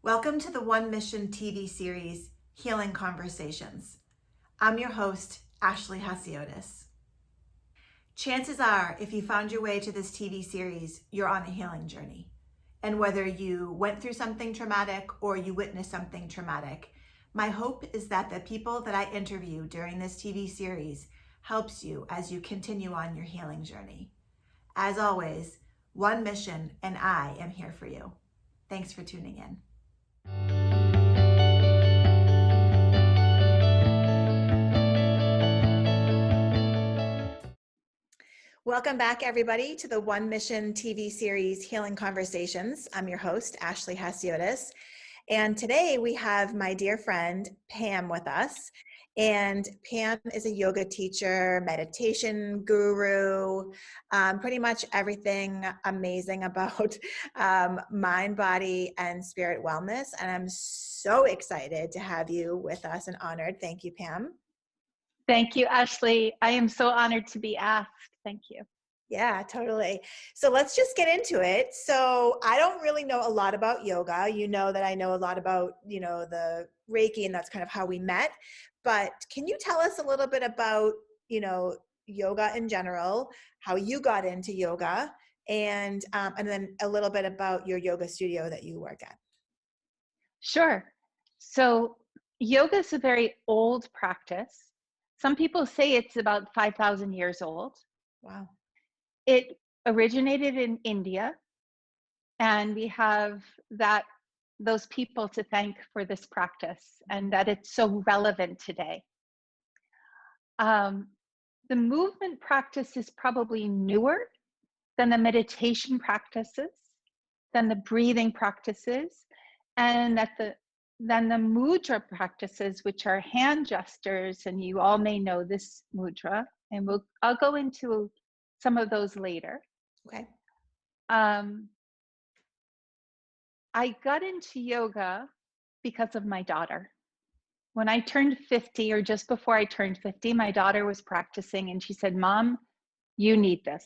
Welcome to the One Mission TV series, Healing Conversations. I'm your host, Ashley Hasiotis. Chances are, if you found your way to this TV series, you're on a healing journey. And whether you went through something traumatic or you witnessed something traumatic, my hope is that the people that I interview during this TV series helps you as you continue on your healing journey. As always, One Mission and I am here for you. Thanks for tuning in. Welcome back, everybody, to the One Mission TV series, Healing Conversations. I'm your host, Ashley Hasiotis. And today we have my dear friend, Pam, with us. And Pam is a yoga teacher, meditation guru, pretty much everything amazing about mind, body, and spirit wellness. And I'm so excited to have you with us and honored. Thank you, Pam. Thank you, Ashley. I am so honored to be asked. Thank you. Yeah, totally. So let's just get into it. So I don't really know a lot about yoga. You know that I know a lot about, the Reiki, and that's kind of how we met. But can you tell us a little bit about, yoga in general, how you got into yoga, and then a little bit about your yoga studio that you work at? Sure. So yoga is a very old practice. Some people say it's about 5,000 years old. Wow. It originated in India, and we have those people to thank for this practice and that it's so relevant today. The movement practice is probably newer than the meditation practices, than the breathing practices, and than the mudra practices, which are hand gestures, and you all may know this mudra, and I'll go into some of those later. Okay. I got into yoga because of my daughter. When I turned 50, or just before I turned 50, my daughter was practicing, and she said, "Mom, you need this.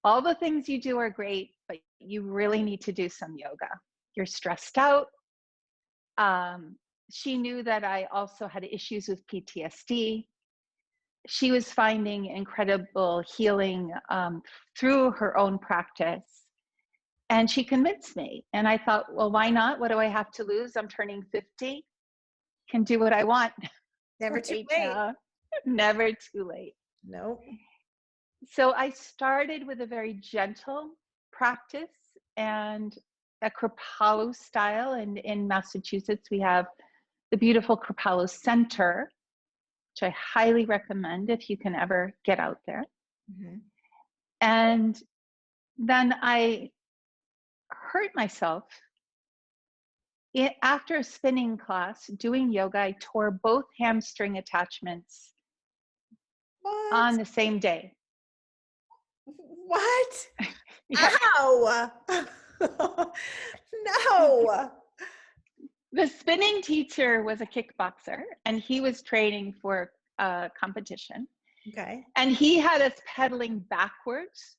All the things you do are great, but you really need to do some yoga. You're stressed out." She knew that I also had issues with PTSD. She was finding incredible healing through her own practice. And she convinced me. And I thought, well, why not? What do I have to lose? I'm turning 50. Can do what I want. Never too Right late. now. Never too late. Nope. So I started with a very gentle practice and a Kripalu style. And in Massachusetts, we have the beautiful Kripalu Center, which I highly recommend if you can ever get out there. Mm-hmm. And then I hurt myself. After a spinning class doing yoga, I tore both hamstring attachments on the same day. What? Yeah. Ow! No. The spinning teacher was a kickboxer, and he was training for a competition. Okay. And he had us pedaling backwards.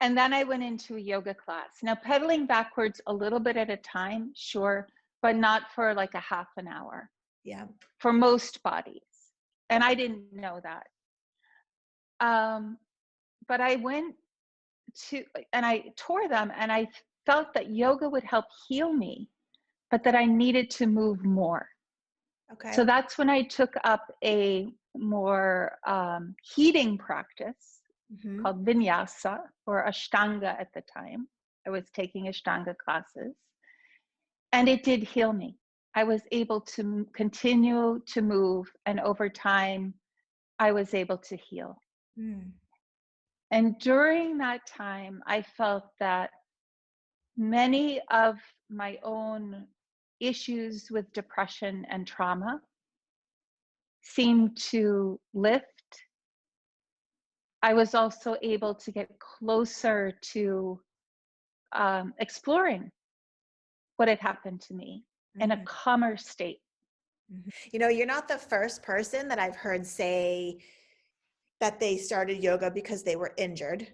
And then I went into a yoga class. Now, pedaling backwards a little bit at a time, sure, but not for like a half an hour. Yeah. For most bodies. And I didn't know that. But I went and I tore them, and I felt that yoga would help heal me, but that I needed to move more. Okay. So that's when I took up a more heating practice called vinyasa, or ashtanga at the time. I was taking ashtanga classes, and it did heal me. I was able to continue to move, and over time, I was able to heal. And during that time, I felt that many of my own issues with depression and trauma seemed to lift. I was also able to get closer to exploring what had happened to me in a calmer state. You know, you're not the first person that I've heard say that they started yoga because they were injured.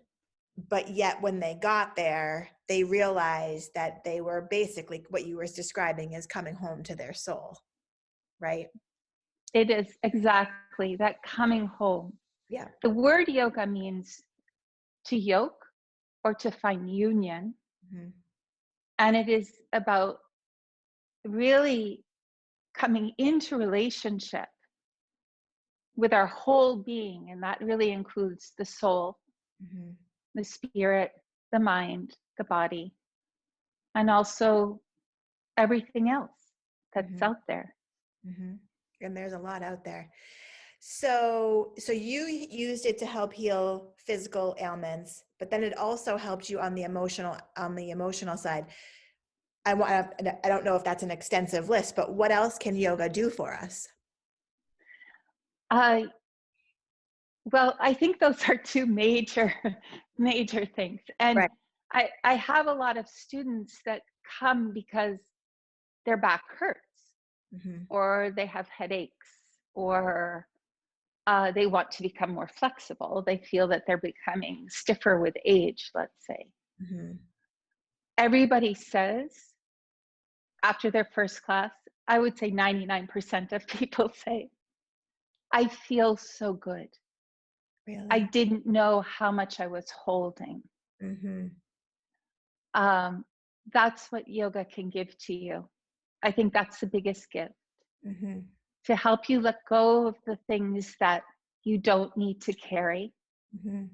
but yet when they got there, they realized that they were basically what you were describing as coming home to their soul, right? It is exactly that coming home. Yeah. The word yoga means to yoke or to find union. Mm-hmm. And it is about really coming into relationship with our whole being. And that really includes the soul, Mm-hmm. the spirit, the mind, the body, and also everything else that's Mm-hmm. out there. Mm-hmm. And there's a lot out there. So you used it to help heal physical ailments, but then it also helped you on the emotional side. I don't know if that's an extensive list, but what else can yoga do for us? Uh, well, I think those are two major, major things. And Right. I have a lot of students that come because their back hurts, Mm-hmm. or they have headaches, or they want to become more flexible. They feel that they're becoming stiffer with age, let's say. Mm-hmm. Everybody says after their first class, I would say 99% of people say, I feel so good. I Really? didn't know how much I was holding. Mm-hmm. Um, that's what yoga can give to you. I think that's the biggest gift, Mm-hmm. to help you let go of the things that you don't need to carry. Mm-hmm.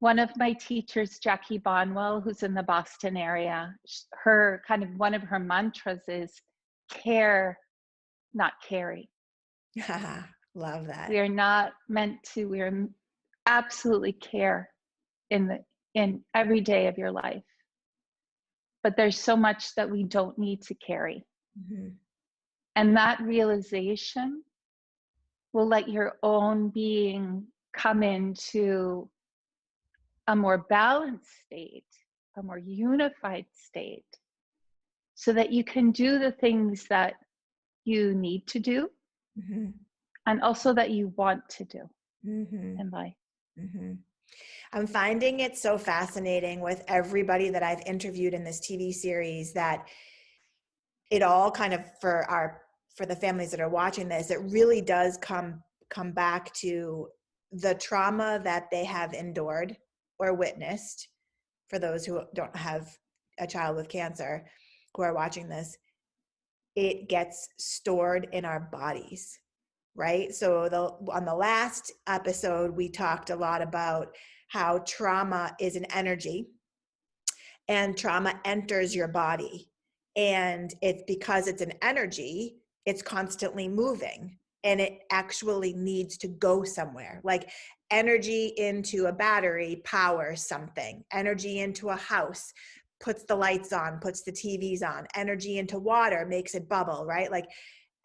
One of my teachers, Jackie Bonwell, who's in the Boston area, her kind of one of her mantras is care, not carry. Love that. We are not meant to, we are absolutely care in every day of your life. But there's so much that we don't need to carry. Mm-hmm. And that realization will let your own being come into a more balanced state, a more unified state, so that you can do the things that you need to do Mm-hmm. and also that you want to do Mm-hmm. in life. Mm-hmm. I'm finding it so fascinating with everybody that I've interviewed in this TV series that it all kind of for the families that are watching this, it really does come back to the trauma that they have endured or witnessed. For those who don't have a child with cancer who are watching this, it gets stored in our bodies, right? So on the last episode, we talked a lot about how trauma is an energy and trauma enters your body. And it's because it's an energy, it's constantly moving and it actually needs to go somewhere. Like energy into a battery powers something, energy into a house puts the lights on, puts the TVs on, energy into water makes it bubble, right? Like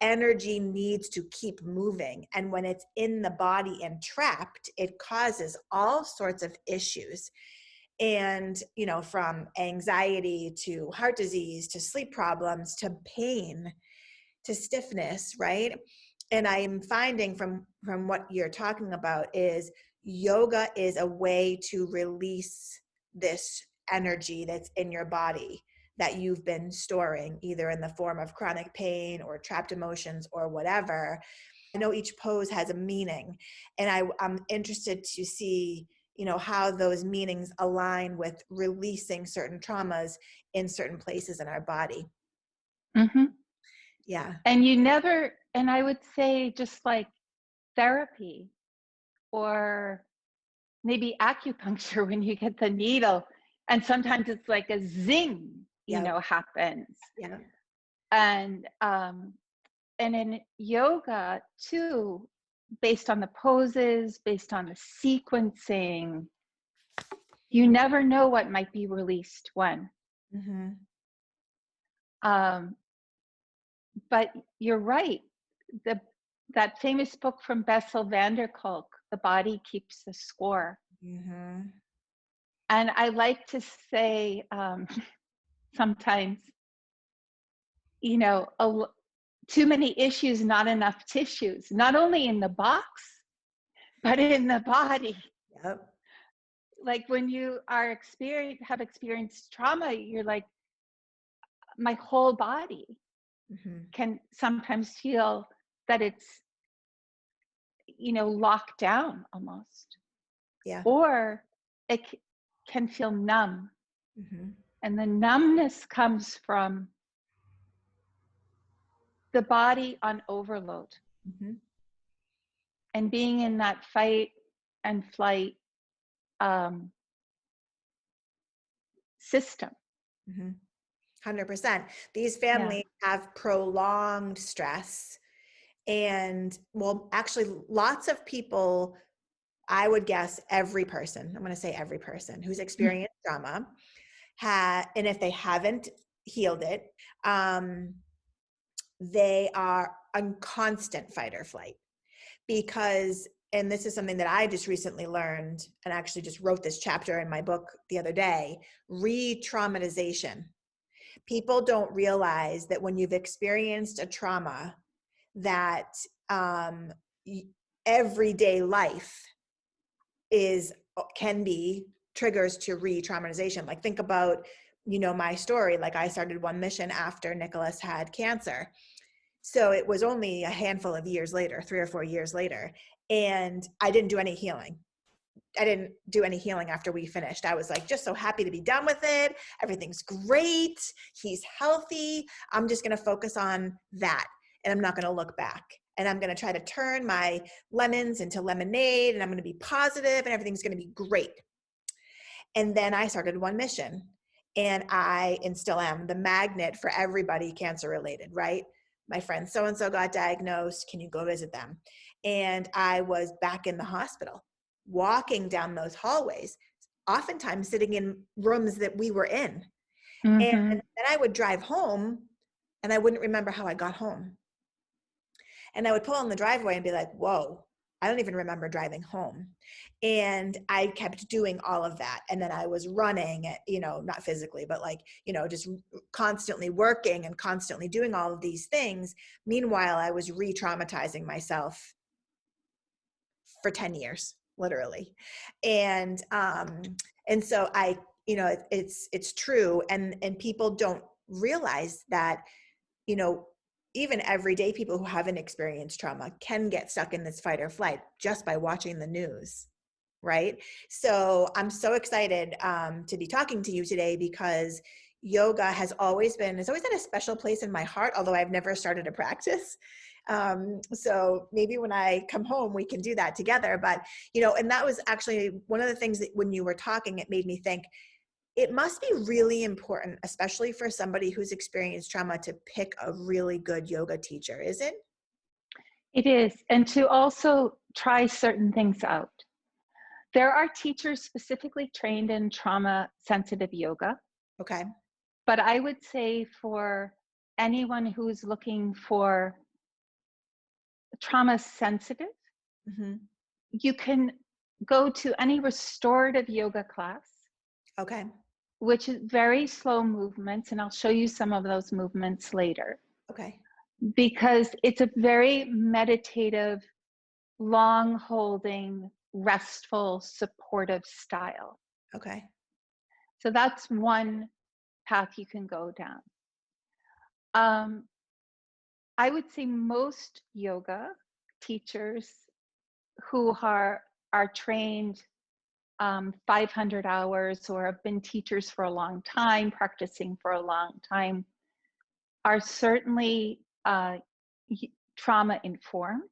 energy needs to keep moving. And when it's in the body and trapped, it causes all sorts of issues. And, from anxiety to heart disease to sleep problems to pain to stiffness, right? And I'm finding from what you're talking about is yoga is a way to release this energy that's in your body that you've been storing either in the form of chronic pain or trapped emotions or whatever. I know each pose has a meaning, and I'm interested to see, how those meanings align with releasing certain traumas in certain places in our body. Mm-hmm. Yeah. And and I would say just like therapy or maybe acupuncture when you get the needle, and sometimes it's like a zing, Yeah. happens. Yeah. And in yoga too, based on the poses, based on the sequencing, you never know what might be released when. Mm-hmm. Um, but you're right. That famous book from Bessel van der Kolk, The Body Keeps the Score. Mm-hmm. And I like to say sometimes, too many issues, not enough tissues, not only in the box, but in the body. Yep. like when you have experienced trauma, you're like, my whole body can sometimes feel that it's, locked down almost, Yeah. or it can feel numb. And the numbness comes from the body on overload and being in that fight and flight system. 100%. These families have prolonged stress. And well, actually, lots of people, I would guess every person, I'm going to say every person who's experienced trauma, and if they haven't healed it, they are on constant fight or flight. Because, and this is something that I just recently learned, and actually just wrote this chapter in my book the other day, Re-Traumatization. People don't realize that when you've experienced a trauma, that everyday life can be triggers to re-traumatization. Like, think about, my story. Like, I started One Mission after Nicholas had cancer. So it was only a handful of years later, 3 or 4 years later, and I didn't do any healing. I didn't do any healing after we finished. I was like, just so happy to be done with it. Everything's great. He's healthy. I'm just going to focus on that, and I'm not going to look back. And I'm going to try to turn my lemons into lemonade, and I'm going to be positive, and everything's going to be great. And then I started One Mission, and still am the magnet for everybody cancer related, right? My friend so-and-so got diagnosed. Can you go visit them? And I was back in the hospital, walking down those hallways, oftentimes sitting in rooms that we were in. And then I would drive home, and I wouldn't remember how I got home. And I would pull in the driveway and be like, whoa, I don't even remember driving home. And I kept doing all of that. And then I was running, not physically, but just constantly working and constantly doing all of these things. Meanwhile, I was re-traumatizing myself for 10 years, literally. And so it's true. And people don't realize that, even everyday people who haven't experienced trauma can get stuck in this fight or flight just by watching the news, right? So I'm so excited to be talking to you today, because yoga has always had a special place in my heart, although I've never started a practice. So maybe when I come home, we can do that together. But, and that was actually one of the things that when you were talking, it made me think, it must be really important, especially for somebody who's experienced trauma, to pick a really good yoga teacher, is it? It is. And to also try certain things out. There are teachers specifically trained in trauma sensitive yoga. Okay. But I would say for anyone who's looking for trauma sensitive, you can go to any restorative yoga class. Okay. Which is very slow movements, and I'll show you some of those movements later. Okay. Because it's a very meditative, long holding, restful, supportive style. Okay. So that's one path you can go down. I would say most yoga teachers who are trained 500 hours or have been teachers for a long time, practicing for a long time, are certainly trauma informed.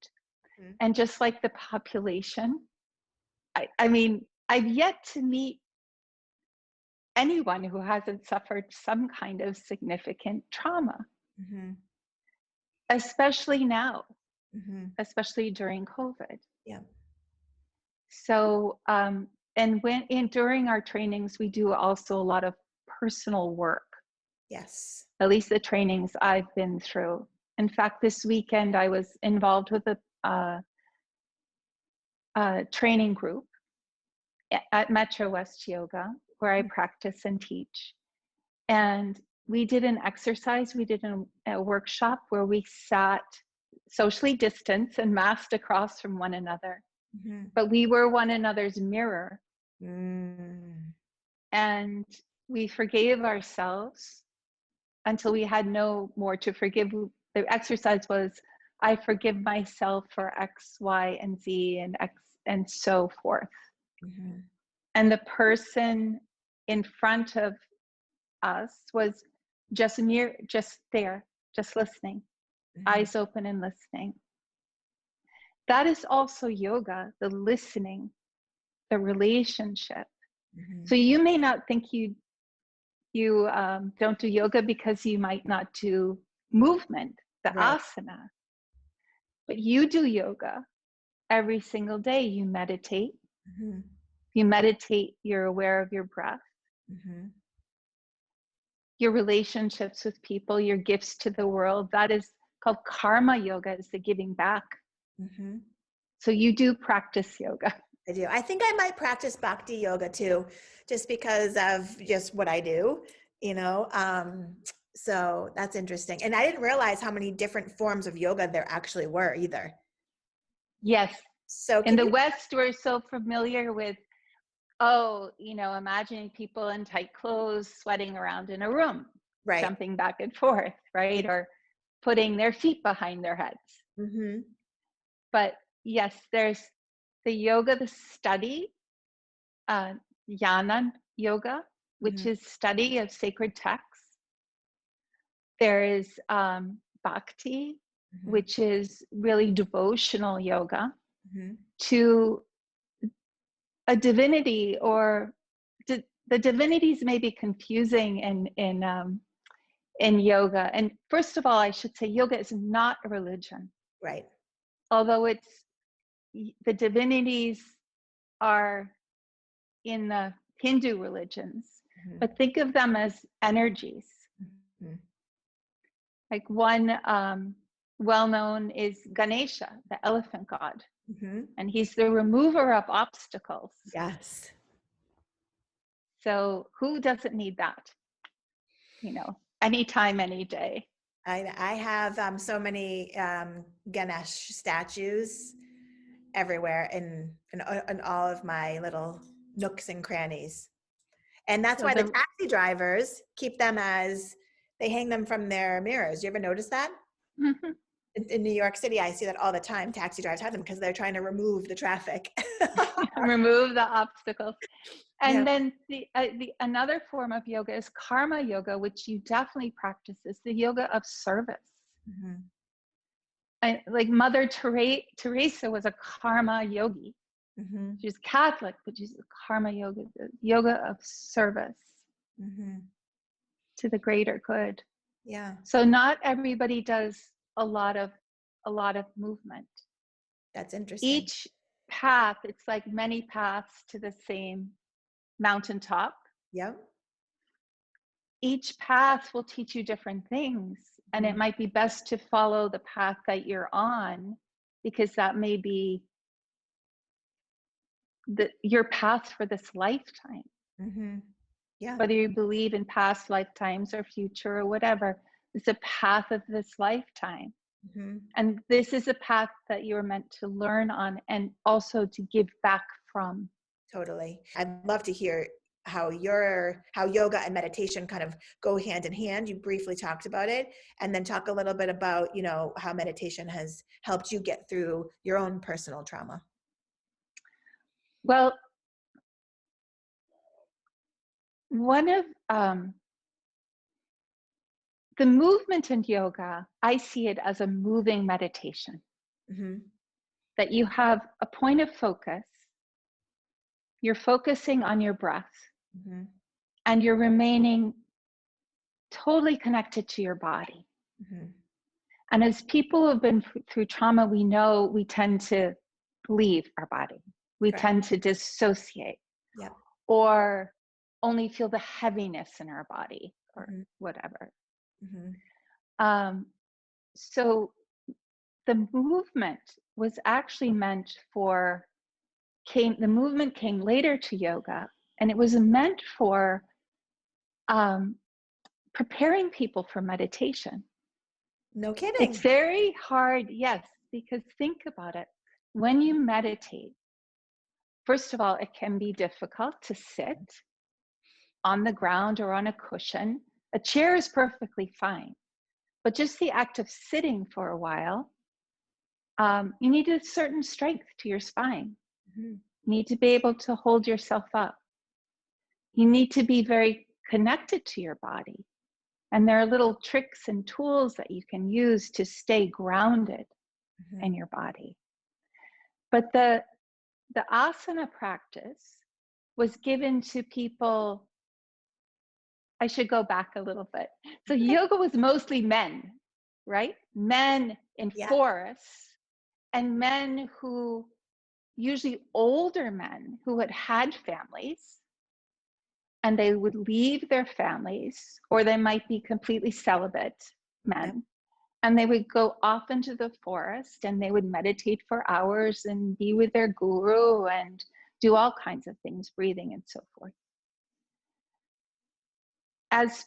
And just like the population, I mean, I've yet to meet anyone who hasn't suffered some kind of significant trauma, especially now, especially during COVID. Yeah. So, and during our trainings, we do also a lot of personal work. Yes. At least the trainings I've been through. In fact, this weekend I was involved with a training group at Metro West Yoga, where I practice and teach. And we did an exercise, we did a workshop where we sat socially distanced and masked across from one another. But we were one another's mirror Mm. And we forgave ourselves until we had no more to forgive. The exercise was, I forgive myself for X, Y, and Z, and X, and so forth. Mm-hmm. And the person in front of us was just there, just listening, Mm-hmm. eyes open and listening. That is also yoga, the listening, the relationship. Mm-hmm. So you may not think you don't do yoga because you might not do movement, the Right. asana, but you do yoga every single day. You meditate. Mm-hmm. You meditate, you're aware of your breath, Mm-hmm. your relationships with people, your gifts to the world. That is called karma yoga, is the giving back. Mm-hmm. So you do practice yoga. I do. I think I might practice bhakti yoga too, just because of just what I do, you know. So that's interesting. And I didn't realize how many different forms of yoga there actually were either. Yes. So In can the you, West, we're so familiar with, imagining people in tight clothes sweating around in a room, right. jumping back and forth, Yeah. right? Or putting their feet behind their heads. Mm-hmm. But yes, there's the yoga, the study, jnana yoga, Mm-hmm. which is study of sacred texts. There is bhakti, Mm-hmm. which is really devotional yoga Mm-hmm. to a divinity, or the divinities may be confusing in yoga. And first of all, I should say yoga is not a religion, Right. although the divinities are in the Hindu religions, Mm-hmm. but think of them as energies. Mm-hmm. Like one well-known is Ganesha, the elephant god, Mm-hmm. and he's the remover of obstacles. Yes. So who doesn't need that? Anytime, any day. I have so many Ganesh statues everywhere in all of my little nooks and crannies. And that's So why the taxi drivers keep them as they hang them from their mirrors. You ever notice that? In New York City, I see that all the time. Taxi drivers have them because they're trying to remove the traffic. remove the obstacles. Yeah. And then the another form of yoga is karma yoga, which you definitely practice, is the yoga of service. Mm-hmm. Like Mother Teresa was a karma yogi. Mm-hmm. She's Catholic, but she's a karma yoga, the yoga of service Mm-hmm. to the greater good. Yeah, So not everybody does a lot of movement. that's interesting. Each path, it's like many paths to the same mountaintop. Yep. Each path will teach you different things, and Mm-hmm. it might be best to follow the path that you're on, because that may be your path for this lifetime. Mm-hmm. Yeah. Whether you believe in past lifetimes or future or whatever, it's a path of this lifetime. Mm-hmm. And this is a path that you're meant to learn on and also to give back from. Totally. I'd love to hear how yoga and meditation kind of go hand in hand. You briefly talked about it, and then talk a little bit about, how meditation has helped you get through your own personal trauma. Well, one of the movement in yoga, I see it as a moving meditation, Mm-hmm. that you have a point of focus, you're focusing on your breath, Mm-hmm. and you're remaining totally connected to your body. Mm-hmm. And as people who have been through trauma, we know we tend to leave our body. We Correct. tend to dissociate, Yep. or only feel the heaviness in our body, or Mm-hmm. whatever. Mm-hmm. So the movement was actually meant the movement came later to yoga, and it was meant for preparing people for meditation. No It's kidding. very hard, yes, because think about it. When you meditate, first of all, it can be difficult to sit on the ground or on a cushion. A chair is perfectly fine, but just the act of sitting for a while, you need a certain strength to your spine. You need to be able to hold yourself up. You need to be very connected to your body. And there are little tricks and tools that you can use to stay grounded in your body. But the asana practice was given to people. I should go back a little bit. So yoga was mostly men, right? Men in forests, and men who, usually older men who had families, and they would leave their families, or they might be completely celibate men, and they would go off into the forest and they would meditate for hours and be with their guru and do all kinds of things, breathing and so forth. As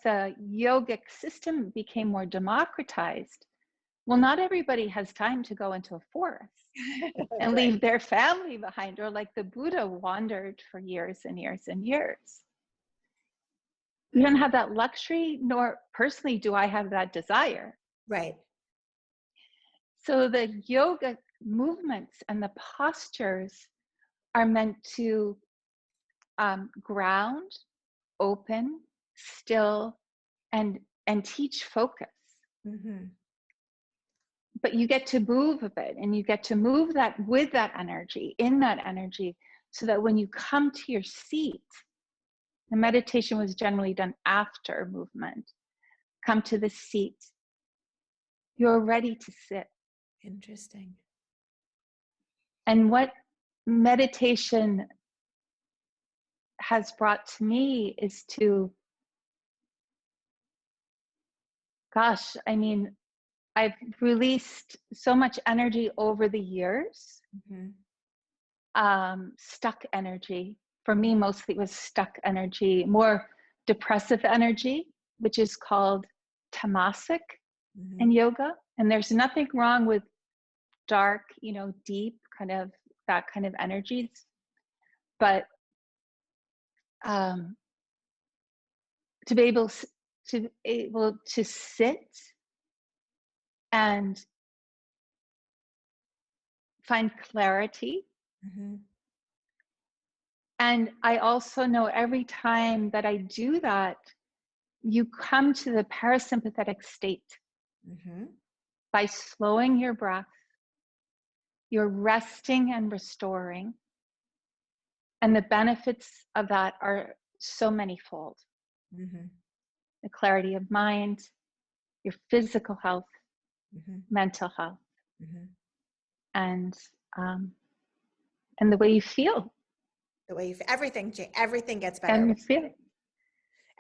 the yogic system became more democratized, well, not everybody has time to go into a forest and leave their family behind, or like the Buddha wandered for years and years and years. You don't have that luxury, nor personally do I have that desire. Right. So the yoga movements and the postures are meant to ground, open, still, and teach focus. But you get to move a bit, and you get to move that with that energy, in that energy, so that when you come to your seat, the meditation was generally done after movement. Come to the seat, you're ready to sit. Interesting. And what meditation has brought to me is to, I've released so much energy over the years, stuck energy. For me, mostly it was stuck energy, more depressive energy, which is called tamasic in yoga. And there's nothing wrong with dark, deep, that kind of energies. But to be able to sit and find clarity. And I also know every time that I do that, you come to the parasympathetic state by slowing your breath. You're resting and restoring. And the benefits of that are so manyfold. The clarity of mind, your physical health, mental health, and the way you feel. The way everything gets better. And you feel.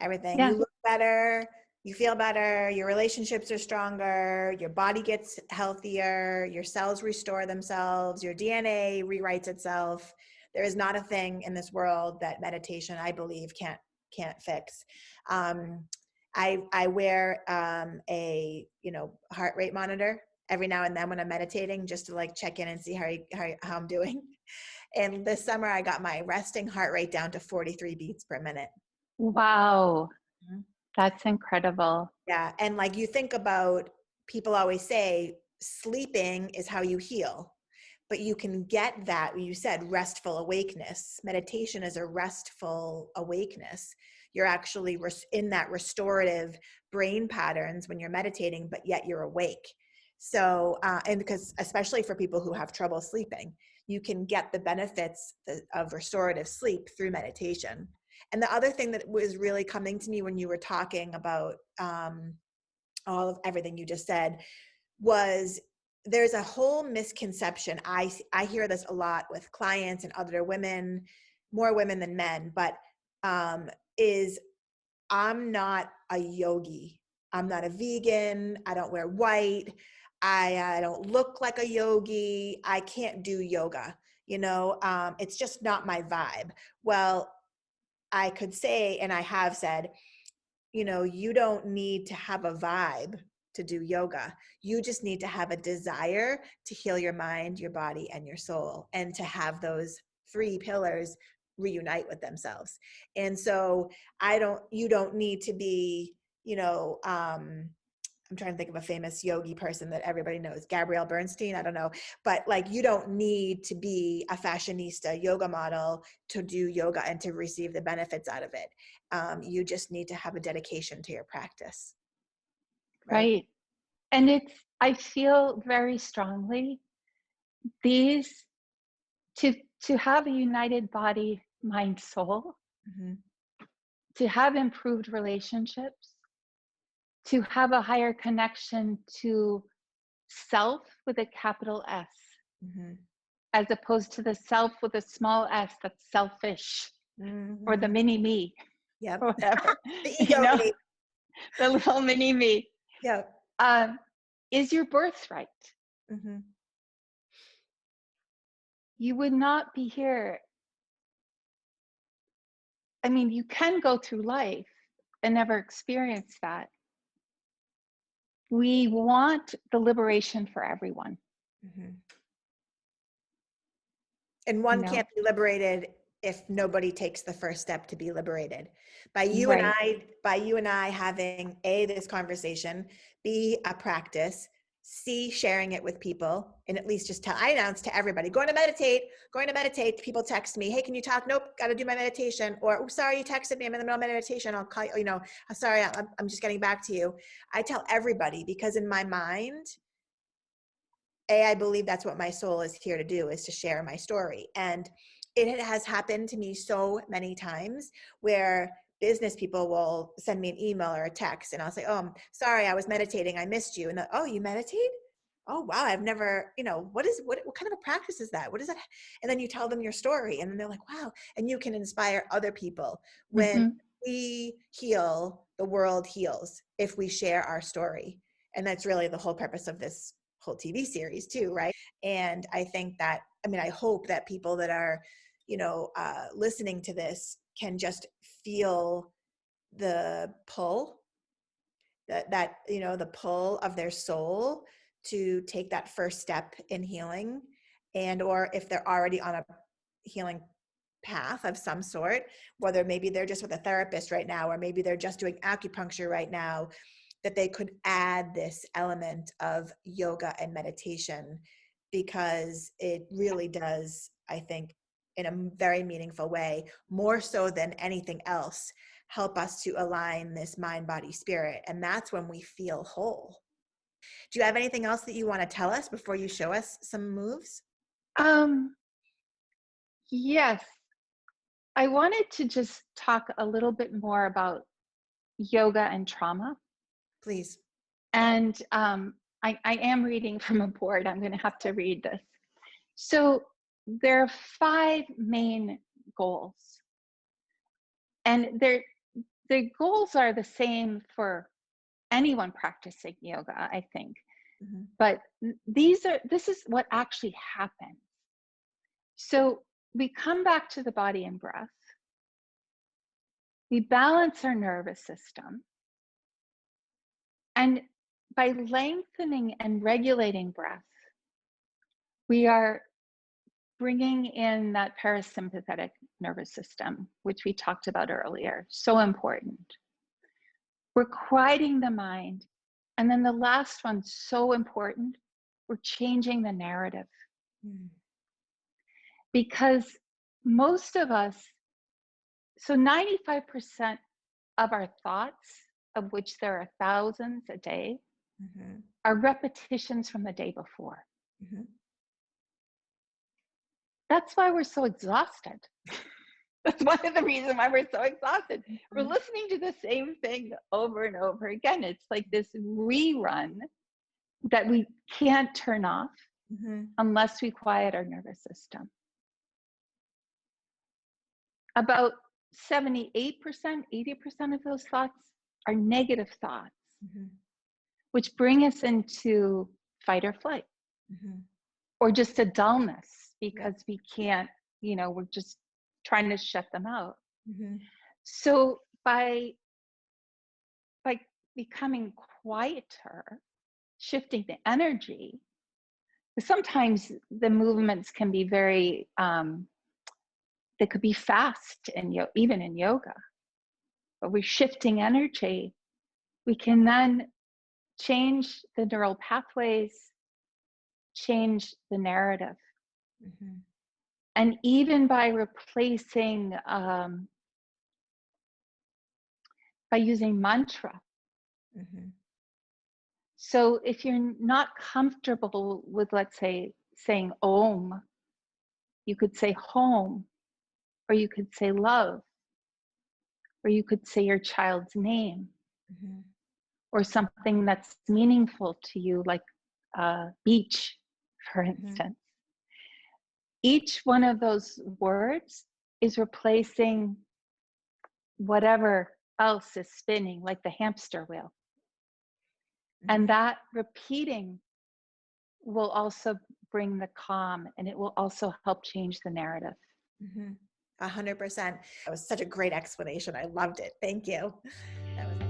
Everything. Yeah. You look better, you feel better, your relationships are stronger, your body gets healthier, your cells restore themselves, your DNA rewrites itself. There is not a thing in this world that meditation, I believe, can't fix. I wear a heart rate monitor every now and then when I'm meditating, just to check in and see how I'm doing. And this summer I got my resting heart rate down to 43 beats per minute. Wow. That's incredible. Yeah. And you think about, people always say sleeping is how you heal, but you can get that, you said, restful awakeness. Meditation is a restful awakeness. You're actually in that restorative brain patterns when you're meditating, but yet you're awake. So, and because especially for people who have trouble sleeping, you can get the benefits of restorative sleep through meditation. And the other thing that was really coming to me when you were talking about all of everything you just said was, there's a whole misconception. I hear this a lot with clients and other women, more women than men, but is I'm not a yogi. I'm not a vegan. I don't wear white. I don't look like a yogi. I can't do yoga. It's just not my vibe. Well, I could say, and I have said, you don't need to have a vibe to do yoga. You just need to have a desire to heal your mind, your body, and your soul, and to have those three pillars reunite with themselves. And so you don't need to be, I'm trying to think of a famous yogi person that everybody knows, Gabrielle Bernstein, I don't know, but like, you don't need to be a fashionista yoga model to do yoga and to receive the benefits out of it. You just need to have a dedication to your practice. Right. And I feel very strongly to have a united body, mind, soul, Mm-hmm. to have improved relationships, to have a higher connection to self with a capital S, Mm-hmm. as opposed to the self with a small s that's selfish, Mm-hmm. or the mini me, Yep. or whatever, The ego me. the little mini me, Yep. is your birthright. Mm-hmm. You would not be here. I mean, you can go through life and never experience that. We want the liberation for everyone. Mm-hmm. And one can't be liberated if nobody takes the first step to be liberated. By you and I having this conversation, B, a practice, C, sharing it with people, and at least I announce to everybody, going to meditate. People text me, hey, can you talk? Nope, got to do my meditation. Or, oh, sorry, you texted me, I'm in the middle of meditation, I'll call you, sorry, I'm just getting back to you. I tell everybody, because in my mind, I believe that's what my soul is here to do, is to share my story. And it has happened to me so many times where business people will send me an email or a text, and I'll say, oh, I'm sorry, I was meditating, I missed you. And oh, you meditate? Oh, wow, I've never, what kind of a practice is that? What is that? And then you tell them your story, and then they're like, wow. And you can inspire other people. When we heal, the world heals if we share our story. And that's really the whole purpose of this whole TV series too, right? And I think that, I hope that people that are, listening to this can just feel the pull, the pull of their soul to take that first step in healing, and or if they're already on a healing path of some sort, whether maybe they're just with a therapist right now, or maybe they're just doing acupuncture right now, that they could add this element of yoga and meditation, because it really does, I think, in a very meaningful way, more so than anything else, help us to align this mind, body, spirit. And that's when we feel whole. Do you have anything else that you want to tell us before you show us some moves? Yes. I wanted to just talk a little bit more about yoga and trauma. Please. And I am reading from a board. I'm going to have to read this. So there are 5 main goals. And the goals are the same for anyone practicing yoga, I think. Mm-hmm. But this is what actually happens. So we come back to the body and breath. We balance our nervous system. And by lengthening and regulating breath, we are bringing in that parasympathetic nervous system, which we talked about earlier. So important. We're quieting the mind. And then the last one, so important, we're changing the narrative. Because most of us, so 95% of our thoughts, of which there are thousands a day, are repetitions from the day before. That's why we're so exhausted. That's one of the reasons why we're so exhausted. We're listening to the same thing over and over again. It's like this rerun that we can't turn off unless we quiet our nervous system. About 78%, 80% of those thoughts are negative thoughts, which bring us into fight or flight, or just a dullness because we can't, we're just trying to shut them out. So by becoming quieter, shifting the energy. Sometimes the movements can be very, they could be fast and even in yoga, but we're shifting energy. We can then change the neural pathways, change the narrative. Mm-hmm. And even by replacing, by using mantra. Mm-hmm. So if you're not comfortable with, let's say, saying Om, you could say home, or you could say love, or you could say your child's name, Mm-hmm. or something that's meaningful to you, like beach, for instance. Each one of those words is replacing whatever else is spinning, like the hamster wheel. Mm-hmm. And that repeating will also bring the calm, and it will also help change the narrative. 100%. That was such a great explanation. I loved it. Thank you. That was